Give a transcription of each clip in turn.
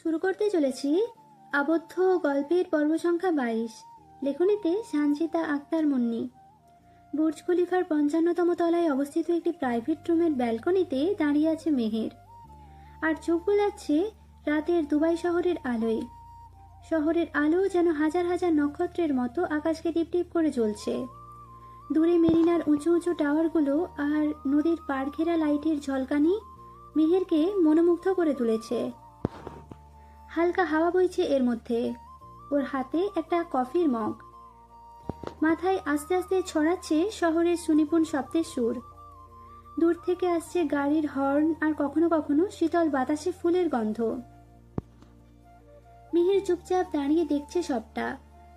শুরু করতে চলেছি আবদ্ধ গল্পের পর্ব সংখ্যা 22। লেখনীতে সানজিদা আক্তার মুন্নি। বুর্জ খলিফার 55তম তলায় অবস্থিত একটি প্রাইভেট রুমের ব্যালকনিতে দাঁড়িয়ে আছে মেহের, আর চোখ বোলাচ্ছে রাতের দুবাই শহরের আলোয়। শহরের আলো যেন হাজার হাজার নক্ষত্রের মতো আকাশকে টিপটিপ করে জ্বলছে। দূরে মেরিনার উঁচু উঁচু টাওয়ারগুলো আর নদীর পাড় ঘেরা লাইটের ঝলকানি মেহেরকে মনোমুগ্ধ করে তুলেছে। হালকা হাওয়া বইছে এর মধ্যে। ওর হাতে একটা কফির মগ। মাথায় আস্তে আস্তে ছড়াচ্ছে শহরের সুনিপুণ শব্দের সুর। দূর থেকে আসছে গাড়ির হর্ন আর কখনো কখনো শীতল বাতাসে ফুলের গন্ধ। মিহির চুপচাপ দাঁড়িয়ে দেখছে সবটা।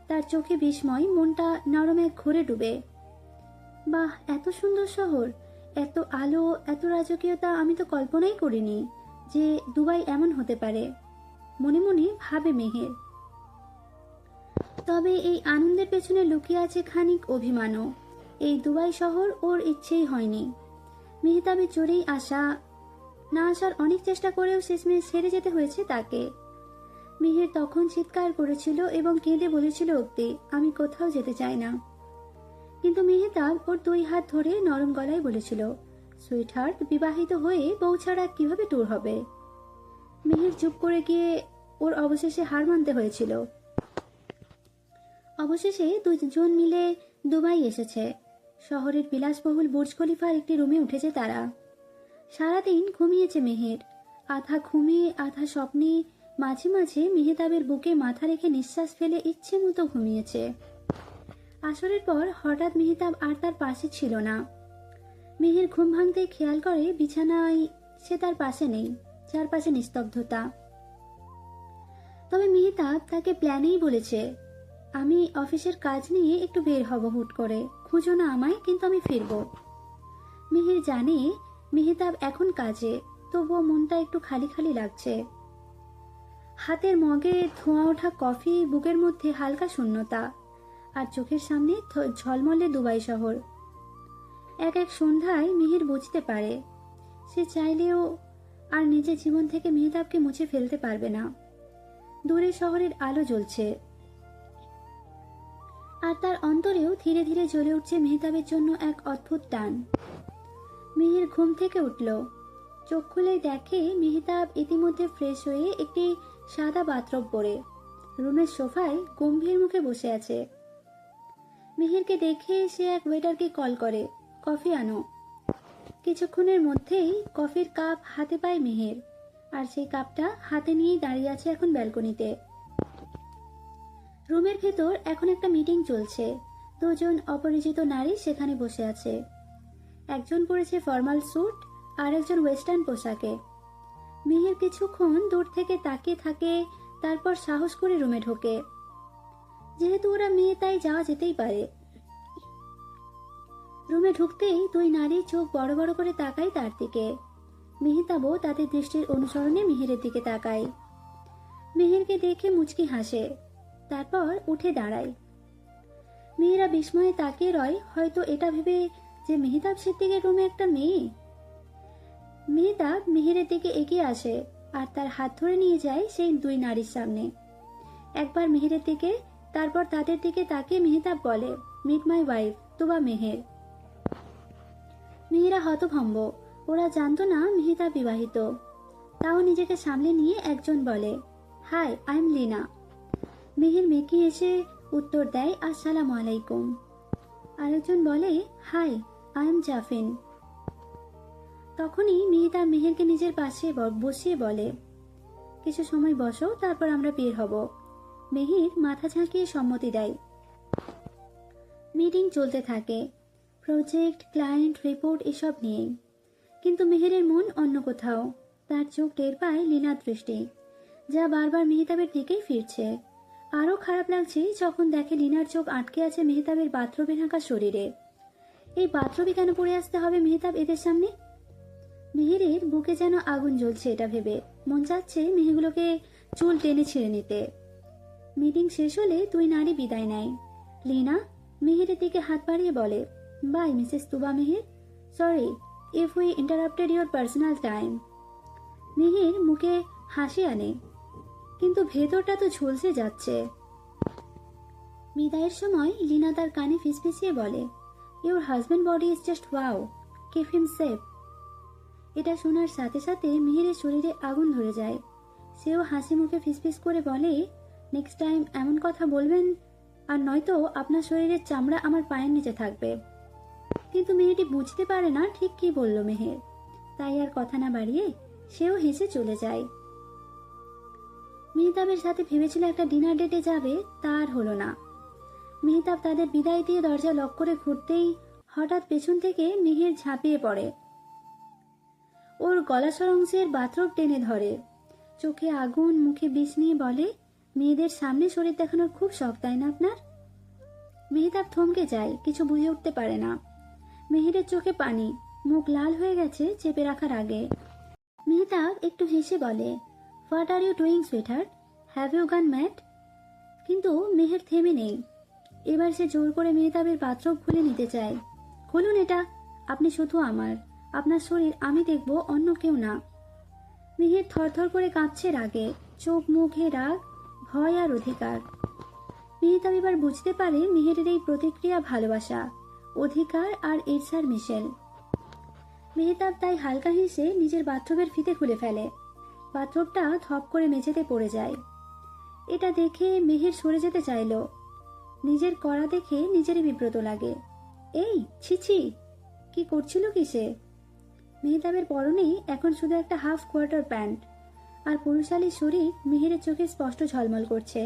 তার চোখে বিস্ময়, মনটা নরম এক ঘোরে ডুবে। বাহ, এত সুন্দর শহর, এত আলো, এত রাজকীয়তা! আমি তো কল্পনাই করিনি যে দুবাই এমন হতে পারে। মনে মনে ভাবে মেহের। তবে এই আনন্দের পেছনে লুকিয়ে আছে খানিক অভিমানও। এই দুবাই শহর ওর ইচ্ছেই হয়নি। মেহতাবে চড়েই না আসার অনেক চেষ্টা করেও শেষমেশ ছেড়ে যেতে হয়েছে তাকে। মেহের তখন চিৎকার করেছিল এবং কেঁদে বলেছিল অব্দি, আমি কোথাও যেতে চাই না। কিন্তু মেহতাব ওর 2 হাত ধরে নরম গলায় বলেছিল, সুইটহার্ট, বিবাহিত হয়ে বউ ছাড়া কিভাবে ট্যুর হবে? মেহের চুপ করে গিয়ে ওর অবশেষে হার মানতে হয়েছিল। অবশেষে 2জন মিলে দুবাই এসেছে। শহরের বিলাসবহুল বুর্জ খলিফার একটি রুমে উঠেছে তারা। সারাদিন ঘুমিয়েছে মেহের, আধা ঘুমে আধা স্বপ্নে। মাঝে মাঝে মেহতাবের বুকে মাথা রেখে নিঃশ্বাস ফেলে ইচ্ছে মতো ঘুমিয়েছে। আসরের পর হঠাৎ মেহতাব আর তার পাশে ছিল না। মেহের ঘুম ভাঙতে খেয়াল করে বিছানায় সে তার পাশে নেই, চারপাশে নিস্তব্ধতা। তবে মেহতাব তাকে প্ল্যানেই বলেছে, আমি অফিসের কাজ নিয়ে একটু বের হব হুট করে, খুঁজো না আমায়, কিন্তু আমি ফিরব। মেহের জানে মেহতাব এখন কাজে, তবুও মনটা একটু খালি খালি লাগছে। হাতের মগে ধোঁয়া ওঠা কফি, বুকের মধ্যে হালকা শূন্যতা, আর চোখের সামনে ঝলমলে দুবাই শহর। এক এক সন্ধ্যায় মেহের বুঝতে পারে সে চাইলেও আর নিজের জীবন থেকে মেহতাবকে মুছে ফেলতে পারবে না। দূরে শহরের আলো জ্বলছে, আর তার অন্তরেও ধীরে ধীরে জ্বলে উঠছে মেহতাবের জন্য এক অদ্ভুত টান। মেহের ঘুম থেকে উঠল। চোখ খুলে দেখে মেহতাব ইতিমধ্যে ফ্রেশ হয়ে একটি সাদা বাথরব পরে রুমের সোফায় গম্ভীর মুখে বসে আছে। মেহেরকে দেখে সে এক ওয়েটারকে কল করে, কফি আনো। কিছুক্ষণের মধ্যেই কফির কাপ হাতে পায় মেহের, আর সেই কাপটা হাতে নিয়েই দাঁড়িয়ে আছে এখন ব্যালকনিতে। রুমের ভেতর এখন একটা মিটিং চলছে। 2জন অপরিচিত নারী সেখানে বসে আছে। একজন পরেছে ফর্মাল স্যুট, আর একজন ওয়েস্টার্ন পোশাকে। মেহের কিছুক্ষণ দূর থেকে তাকিয়ে থাকে, তারপর সাহস করে রুমে ঢোকে। যেহেতু ওরা মেয়ে, তাই যাওয়া যেতেই পারে। রুমে ঢুকতেই 2 নারী চোখ বড় বড় করে তাকায় তার দিকে। মেহতাবও তাদের দৃষ্টির অনুসরণে মেহেরের দিকে তাকায়। মেহেরকে দেখে মুচকি হাসে, তারপর উঠে দাঁড়ায়। মেয়েরা বিস্ময়ে তাকিয়ে রয়, হয়তো এটা ভেবে যে মেহতাব সিদ্দিকের রুমে একটা মেয়ে। মেহতাব মেহেরের দিকে এগিয়ে আসে আর তার হাত ধরে নিয়ে যায় সেই 2 নারীর সামনে। একবার মেহেরের দিকে, তারপর তাদের দিকে তাকিয়ে মেহতাব বলে, মিট মাই ওয়াইফ, তুবা মেহের। মেয়েরা হতভম্ব, ওরা জানতো না মেহতাব বিবাহিত। তাও নিজেকে সামলে নিয়ে একজন বলে, hi, I am Lina. Meher মেকি এসে উত্তর দেয়, আসসালামু আলাইকুম। আরেকজন বলে, হাই, আই এম জাফিন। তখনই মেহতাব মেহেরকে নিজের পাশে বসিয়ে বলে, কিছু সময় বসো, তারপর আমরা বের হব। মেহের মাথা ঝাঁকিয়ে সম্মতি দেয়। মিটিং চলতে থাকে, প্রজেক্ট, ক্লায়েন্ট, রিপোর্ট এসব নিয়ে। কিন্তু মেহেরের মন অন্য কোথাও। তার চোখ টের পায় লীনার দৃষ্টি, যা বারবার মেহতাবের দিকেই ফিরছে। আরও খারাপ লাগছে যখন দেখে লীনার চোখ আটকে আছে মেহতাবের বাথরবে ঢাকা শরীরে। এই বাথরবে কেন পড়ে আসতে হবে মেহতাব এদের সামনে? মেহেরের বুকে যেন আগুন জ্বলছে এটা ভেবে। মন চাচ্ছে মেহেগুলোকে চুল টেনে ছিঁড়ে নিতে। মিটিং শেষ হলে 2 নারী বিদায় নেয়। লীনা মেহেরের দিকে হাত বাড়িয়ে বলে, bye Mrs Tuba Meher, sorry if we interrupted your personal time. Meher মুখে হাসি আনে। কিন্তু ভেতরটা তো ঝলসে যাচ্ছে। বিদায়ের সময় লিনা তার কানে ফিসফিসিয়ে বলে, your husband body is just wow, keep him safe. এটা শোনার সাথে সাথে মিহিরের শরীরে আগুন ধরে যায়। সেও হাসি মুখে ফিসফিস করে বলে, নেক্সট টাইম এমন কথা বলবেন, আর নয়তো আপনার শরীরের চামড়া আমার পায়ের নিচে থাকবে। কিন্তু মেয়েটি বুঝতে পারে না ঠিক কি বলল মেহের, তাই আর কথা না বাড়িয়ে সেও হেসে চলে যায়। মেহতাবের সাথে ভেবেছিল একটা ডিনার ডেটে যাবে, তা আর হলো না। মেহতাব তাদের বিদায় দিয়ে দরজা লক করে ঘুরতেই হঠাৎ পেছন থেকে মেহের ঝাঁপিয়ে পড়ে, ওর গলা সরংসের বাথরব টেনে ধরে। চোখে আগুন, মুখে বিষ নিয়ে বলে, মেয়েদের সামনে শরীর দেখানোর খুব শখ, তাই না আপনার? মেহতাব থমকে যায়, কিছু বুঝে উঠতে পারে না। মেহেরের চোখে পানি, মুখ লাল হয়ে গেছে চেপে রাখার আগে। মেহতাব একটু হেসে বলে, what are you doing sweetheart, have you gone mad? কিন্তু মেহের থেমে নেই। এবার সে জোর করে মেহতাবের বাথরব খুলে নিতে চায়। খুলুন এটা, আপনি শুধু আমার, আপনার শরীর আমি দেখব, অন্য কেউ না। মেহের থরথর করে কাঁপছে রাগে, চোখ মুখে রাগ, ভয় আর অধিকার। মেহতাব এবার বুঝতে পারে মেহেরের এই প্রতিক্রিয়া ভালোবাসা, অধিকার আর ঈর্ষার মিশেল। মেহতাব তাই হালকা হেসে নিজের বাথরবের ফিতে খুলে ফেলে। বাথরবটা ধপ করে মেঝেতে পড়ে যায়। এটা দেখে মেহের সরে যেতে চাইল। নিজের করা দেখে নিজেরই বিব্রত লাগে। এই ছিছি, কি করছিল কি সে? মেহতাবের পরনে এখন শুধু একটা হাফ কোয়ার্টার প্যান্ট, আর পুরুষালী শরীর মেহেরের চোখে স্পষ্ট ঝলমল করছে।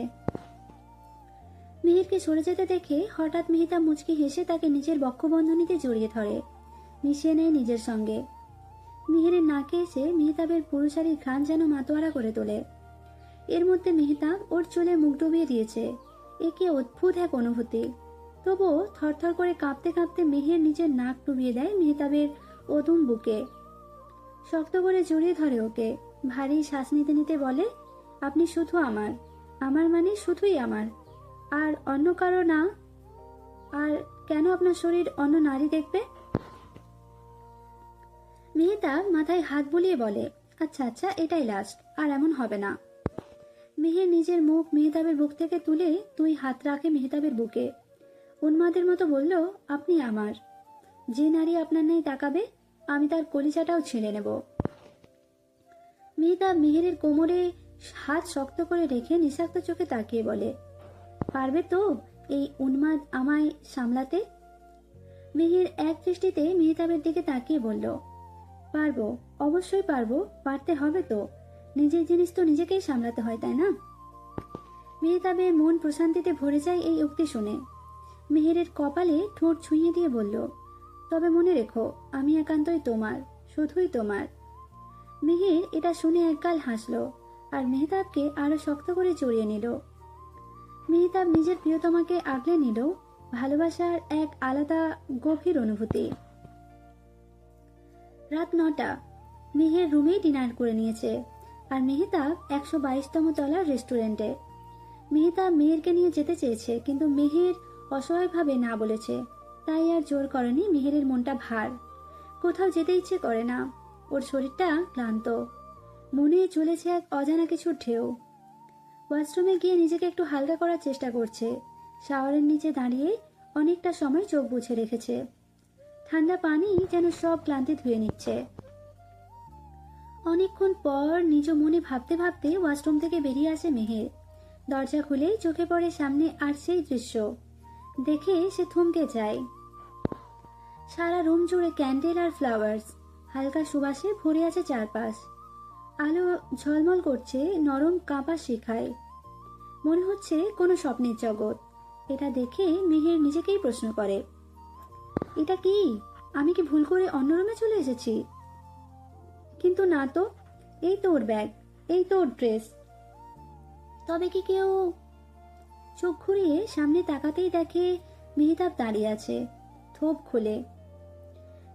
মেহেরকে সরে যেতে দেখে হঠাৎ মেহতাব মুচকি হেসে তাকে নিজের বক্ষবন্ধনীতে জড়িয়ে ধরে, মিশিয়ে নেয় নিজের সঙ্গে। মেহেরের নাকে এসে মেহতাবের পুরুষালী ঘ্রাণ যেন মাতোয়ারা করে তোলে। এর মধ্যে মেহতাব ওর চুলে মুখ ডুবিয়ে দিয়েছে। একে অদ্ভুত এক অনুভূতি। তবুও থরথর করে কাঁপতে কাঁপতে মেহের নিজের নাক ডুবিয়ে দেয় মেহতাবের অদুম বুকে, শক্ত করে জড়িয়ে ধরে ওকে। ভারী শ্বাস নিতে নিতে বলে, আপনি শুধু আমার, আমার মানে শুধুই আমার, আর অন্য কারো না। আর কেন আপনার শরীর অন্য নারী দেখবে? মেহতাব মাথায় হাত বুলিয়ে বলে, আচ্ছা আচ্ছা, এটাই লাস্ট, আর এমন হবে না। মেহের নিজের মুখ মেহতাবের বুক থেকে তুলে 2 হাত রাখে মেহতাবের বুকে, উন্মাদের মতো বলল, আপনি আমার। যে নারী আপনার নেই তাকাবে, আমি তার কলিজাটাও ছিঁড়ে নেব। মেহতাব মেহেরের কোমরে হাত শক্ত করে রেখে নিঃশব্দ চোখে তাকিয়ে বলে, পারবে তো এই উন্মাদ আমায় সামলাতে? মেহের এক দৃষ্টিতে মেহতাবের দিকে তাকিয়ে বলল, পারবো, অবশ্যই পারবো, পারতে হবে তো, নিজের জিনিস তো নিজেকেই সামলাতে হয়, তাই না? মেহতাবের মন প্রশান্তিতে ভরে যায় এই উক্তি শুনে। মেহেরের কপালে ঠোঁট ছুঁয়ে দিয়ে বলল, তবে মনে রেখো, আমি একান্তই তোমার, শুধুই তোমার। মেহের এটা শুনে একগাল হাসল, আর মেহতাবকে আরো শক্ত করে জড়িয়ে নিল। মেহতাব নিজের প্রিয়তমাকে আগলে নিল, ভালোবাসার এক আলাদা গভীর অনুভূতি। রাত 9টা। মেহের রুমেই ডিনার করে নিয়েছে, আর মেহতাব 122তম তলার রেস্টুরেন্টে। মেহতাব মেহেরকে নিয়ে যেতে চেয়েছে, কিন্তু মেহের অসহায়ভাবে না বলেছে, তাই আর জোর করেনি। মেহেরের মনটা ভার, কোথাও যেতে ইচ্ছে করে না, ওর শরীরটা ক্লান্ত, মনে চলেছে এক অজানা কিছুর ঢেউ। ওয়াশরুমে গিয়ে নিজেকে একটু হালকা করার চেষ্টা করছে। শাওয়ারের নিচে দাঁড়িয়ে অনেকটা সময় চোখ বুজে রেখেছে। ঠান্ডা পানি যেন সব ক্লান্তি ধুয়ে নিচ্ছে। অনেকক্ষণ পর নিজ মনে ভাবতে ভাবতে ওয়াশরুম থেকে বেরিয়ে আসে মেহের। দরজা খুলেই চোখে পড়ে সামনে আর সেই দৃশ্য দেখে সে থমকে যায়। সারা রুম জুড়ে ক্যান্ডেল আর ফ্লাওয়ার্স, হালকা সুবাসে ভরে আছে চারপাশ। আলো ঝলমল করছে নরম কাঁপা শিখায়, মনে হচ্ছে কোনো স্বপ্নের জগৎ। এটা দেখে মেহের নিজেকেই প্রশ্ন করে, এটা কি? আমি কি ভুল করে অন্য রুমে চলে এসেছি? কিন্তু না তো, এই তো ওর ব্যাগ, এই তো ওর ড্রেস। তবে কি কেউ? চোখ ঘুরিয়ে সামনে তাকাতেই দেখে মেহতাব দাঁড়িয়ে আছে, থোপ খুলে,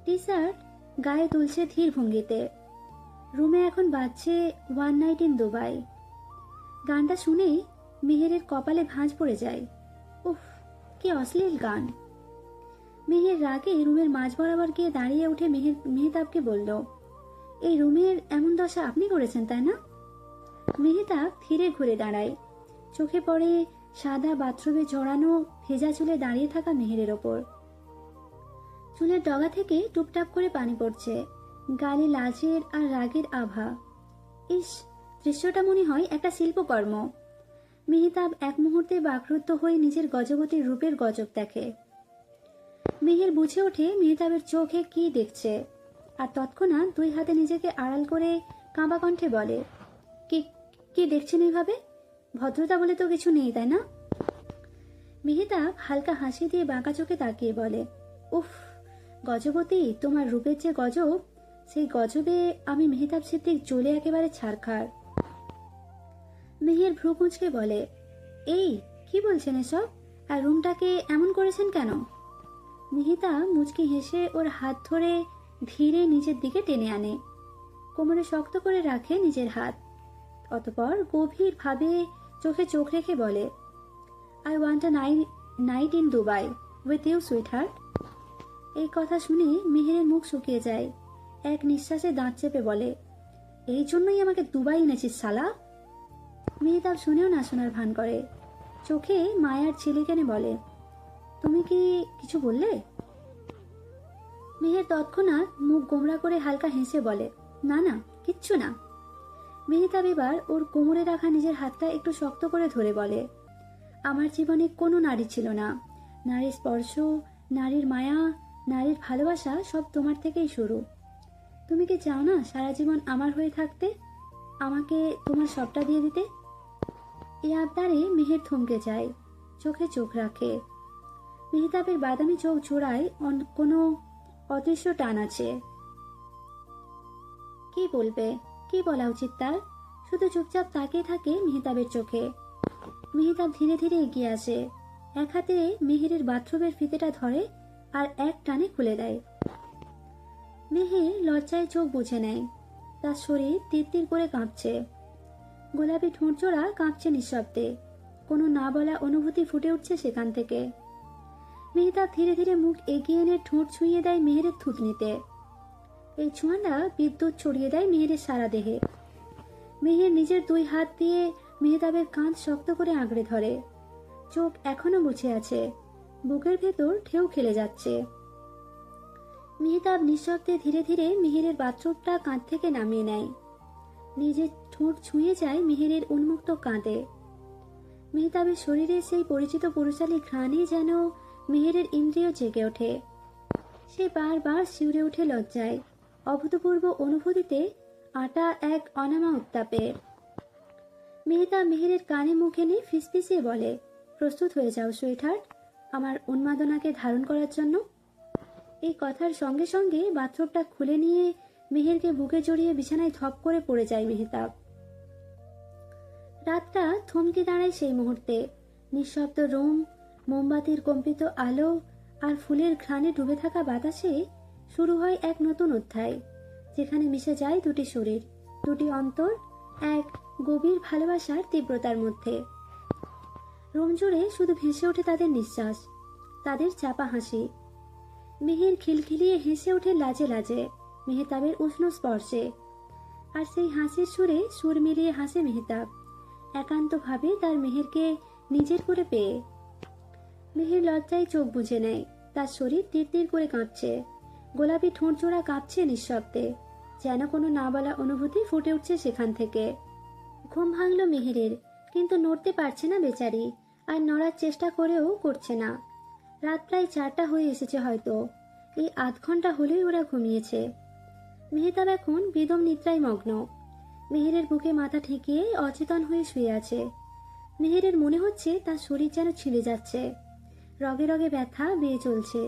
টি শার্ট গায়ে তুলছে ধীর ভঙ্গিতে। রুমে এখন বাজছে ওয়ান নাইট ইন দুবাই। গানটা শুনেই মেহেরের কপালে ভাঁজ পড়ে যায়। উফ, কি অশ্লীল গান! মেহের রাগে রুমের মাঝ বরাবর গিয়ে দাঁড়িয়ে উঠে মেহতাবকে বলল, এই রুমের এমন দশা আপনি করেছেন, তাই না? মেহতাব ধীরে ঘুরে দাঁড়ায়। চোখে পড়ে সাদা বাথরুমে জড়ানো ভেজা চুলে দাঁড়িয়ে থাকা মেহেরের ওপর। চুলের ডগা থেকে টুপটাপ করে পানি পড়ছে, গালে লাজের আর রাগের আভা। ইস, দৃশ্যটা মনে হয় একটা শিল্পকর্ম। মেহতাব এক মুহূর্তে বাকরুদ্ধ হয়ে নিজের গজবতীর রূপের গজব দেখে। মেহের বুঝে ওঠে মেহতাবের চোখে কি দেখছে, আর তৎক্ষণাৎ দুই হাতে নিজেকে আড়াল করে কাঁপা কণ্ঠে বলে, কি কি দেখছেন এইভাবে? ভদ্রতা বলে তো কিছু নেই, তাই না? মেহতাব হালকা হাসি দিয়ে বাঁকা চোখে তাকিয়ে বলে, উফ গজবতী, তোমার রূপের যে গজব, সেই গজবে আমি মেহতাব সিদ্দিক জ্বলে একেবারে ছারখার। মেহের ভ্রু কুঁচকে বলে, এই কি বলছেন এসব? আর রুমটাকে এমন করেছেন কেন? মেহতাব মুচকি হেসে ওর হাত ধরে ধীরে নিজের দিকে টেনে আনে, কোমরে শক্ত করে রাখে নিজের হাত। অতঃপর গভীর ভাবে চোখে চোখ রেখে বলে, I want a night in Dubai with you sweetheart. এই কথা শুনে মেহেরের মুখ শুকিয়ে যায়। এক নিঃশ্বাসে দাঁত চেপে বলে, এই জন্যই আমাকে দুবাই এনেছিস শালা। মেহতাব শুনেও না শোনার ভান করে, চোখে মায়ার ছেলে কেনে বলে, তুমি কি কিছু বললে? মেহের তৎক্ষণাৎ মুখ গোমরা করে হালকা হেসে বলে, না না, কিচ্ছু না। মেহতাব এবার ওর কোমরে রাখা নিজের হাতটা একটু শক্ত করে ধরে বলে, আমার জীবনে কোনো নারী ছিল না। নারীর স্পর্শ, নারীর মায়া, নারীর ভালোবাসা সব তোমার থেকেই শুরু। তুমি কি চাও না সারা জীবন আমার হয়ে থাকতে, আমাকে তোমার সবটা দিয়ে দিতে? এই আবদারে মেহের থমকে যায়, চোখে চোখ রাখে। মেহতাবের বাদামি চোখ জোড়ায় কোনো অদৃশ্য টান আছে। কি বলবে, কি বলা উচিত তার? শুধু চুপচাপ তাকিয়ে থাকে মেহতাবের চোখে। মেহতাব ধীরে ধীরে এগিয়ে আসে, এক হাতে মেহেরের বাথরুমের ফিতেটা ধরে আর এক টানে খুলে দেয়। মেহের লজ্জায় চোখ বুজে নেয়, তার শরীর তিরতির করে কাঁপছে, গোলাপি ঠোঁটজোড়া কাঁপছে নিঃশব্দে, কোনো না বলা অনুভূতি ফুটে উঠছে সেখান থেকে। মেহতাব ধীরে ধীরে মুখ এগিয়ে এনে ঠোঁট ছুঁয়ে দেয় মেহেরের থুতনিতে। এই ছোঁয়াটা বিদ্যুৎ ছড়িয়ে দেয় মেহেরের সারা দেহে। মেহের নিজের দুই হাত দিয়ে মেহতাবের কাঁধ শক্ত করে আঁকড়ে ধরে, চোখ এখনো মুছে আছে, বুকের ভেতর ঢেউ খেলে যাচ্ছে। মেহতাব নিঃশব্দে ধীরে ধীরে মেহেরের বাথরুমটা কাঁধ থেকে নামিয়ে নেয়, নিজের ঠোঁট ছুঁয়ে যায় মেহেরের উন্মুক্ত কাঁধে। মেহতাবের শরীরে সেই পরিচিত পুরুষালী ঘ্রাণে যেন মেহেরের ইন্দ্রিয় জেগে ওঠে। সে বারবার শিউরে ওঠে লজ্জায়, অভূতপূর্ব অনুভূতিতে আটা এক অনামা উত্তাপে। মেহতাব মেহেরের কানে মুখ এনে ফিসফিসিয়ে বলে, প্রস্তুত হয়ে যাও সুইটহার্ট, আমার উন্মাদনাকে ধারণ করার জন্য। এই কথার সঙ্গে সঙ্গে বাথরুমটা খুলে নিয়ে মেহেরকে বুকে জড়িয়ে বিছানায় ধপ করে পড়ে যায় মেহতাব। রাতটা থমকে দাঁড়ায় সেই মুহূর্তে। নিঃশব্দ রুম, মোমবাতির কম্পিত আলো আর ফুলের ঘ্রাণে ডুবে থাকা বাতাসে শুরু হয় এক নতুন অধ্যায়, যেখানে মিশে যায় দুটি শরীর, দুটি অন্তর, এক গভীর ভালোবাসার তীব্রতার মধ্যে। রুম জুড়ে শুধু ভেসে ওঠে তাদের নিঃশ্বাস, তাদের চাপা হাসি। মেহের খিলখিলিয়ে হেসে ওঠে লাজে লাজে মেহতাবের উষ্ণ স্পর্শে, আর সেই হাসির সুরে সুর মিলিয়ে হাসে মেহতাব, একান্তভাবে তার মেহেরকে নিজের করে পেয়ে। মেহের লজ্জায় চোখ বুজে নেয়, তার শরীর তীর করে কাঁপছে, গোলাপি ঠোঁট জোড়া কাঁপছে নিঃশব্দে, যেন কোনো না বলা অনুভূতি ফুটে উঠছে সেখান থেকে। ঘুম ভাঙল মেহেরের, কিন্তু নড়তে পারছে না বেচারি, আর নড়ার চেষ্টা করেও করছে না। রাত প্রায় 4টা হয়ে এসেছে হয়তো, এই আধ ঘন্টা হলেই ওরা ঘুমিয়েছে। মেহতাব এখন বেদম নিদ্রায় মগ্ন, মেহেরের বুকে মাথা ঠেকিয়ে অচেতন হয়ে শুয়ে আছে। মেহেরের মনে হচ্ছে তার শরীর যেন ছিঁড়ে যাচ্ছে, রগে রগে ব্যথা বেয়ে চলছে,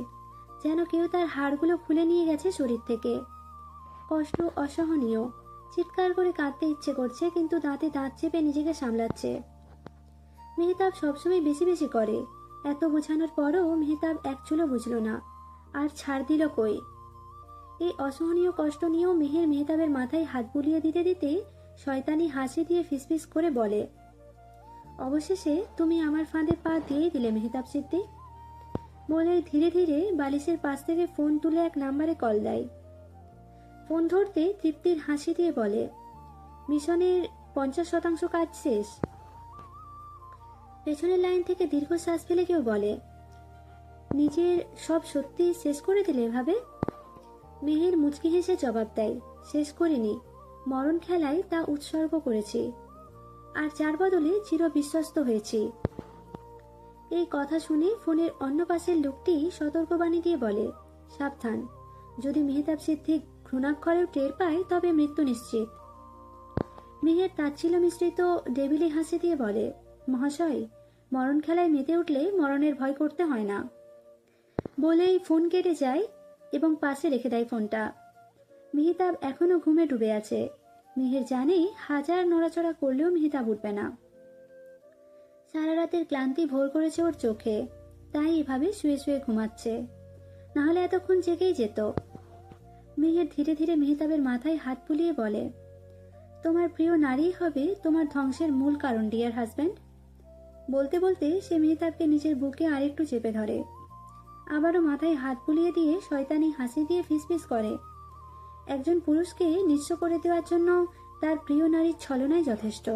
যেন কেউ তার হাড়গুলো খুলে নিয়ে গেছে শরীর থেকে। কষ্ট অসহনীয়, চিৎকার করে কাঁদতে ইচ্ছে করছে, কিন্তু দাঁতে দাঁত চেপে নিজেকে সামলাচ্ছে। মেহতাব সবসময় বেশি বেশি করে, এত বোঝানোর পরও মেহতাব এক চুলো বুঝল না, আর ছাড় দিল কই। এই অসহনীয় কষ্ট নিয়েও মেহের মেহতাবের মাথায় হাত বুলিয়ে দিতে দিতে শয়তানি হাসি দিয়ে ফিসফিস করে বলে, অবশেষে তুমি আমার ফাঁদে পা দিয়েই দিলে মেহতাব সিদ্দিক। বলে ধীরে ধীরে বালিশের পাশ থেকে ফোন তুলে এক নাম্বারে কল দেয়। ফোন ধরতে তৃপ্তির হাসি দিয়ে বলে, মিশনের 50% কাজ শেষ। পেছনের লাইন থেকে দীর্ঘশ্বাস ফেলে কেউ বলে, নিজের সব সত্যি শেষ করে দিলে ভাবে? মেহের মুচকি হেসে জবাব দেয়, শেষ করিনি, মরণ খেলায় তা উৎসর্গ করেছি, আর যার বদলে চির বিশ্বস্ত হয়েছি। এই কথা শুনে ফোনের অন্য পাশের লোকটি সতর্কবাণী দিয়ে বলে, সাবধান, যদি মেহতাব সিদ্দিক ঘৃণাক্ষরেও টের পায় তবে মৃত্যু নিশ্চিত। মেহের তাচ্ছিল্য মিশ্রিত ডেবিলি হাসি দিয়ে বলে, মহাশয়, মরণ খেলায় মেতে উঠলে মরণের ভয় করতে হয় না। বলেই ফোন কেটে যায় এবং পাশে রেখে দেয় ফোনটা। মেহতাব এখনো ঘুমে ডুবে আছে। মেহের জানে হাজার নড়াচড়া করলেও মেহতাব উঠবে না। সারা রাতের ক্লান্তি ভোর করেছে ওর চোখে, তাই এভাবে শুয়ে শুয়ে ঘুমাচ্ছে, নাহলে এতক্ষণ জেগেই যেত। মেহের ধীরে ধীরে মেহতাবের মাথায় হাত বুলিয়ে বলে, তোমার প্রিয় নারী হবে তোমার ধ্বংসের মূল কারণ ডিয়ার হাজব্যান্ড। বলতে বলতে সে মেহতাবকে নিজের বুকে আরেকটু চেপে ধরে, আবারও মাথায় হাত বুলিয়ে দিয়ে শয়তানি হাসি দিয়ে ফিসফিস করে, একজন পুরুষকে নিঃস্ব করে দেওয়ার জন্য তার প্রিয় নারীর ছলনাই যথেষ্ট।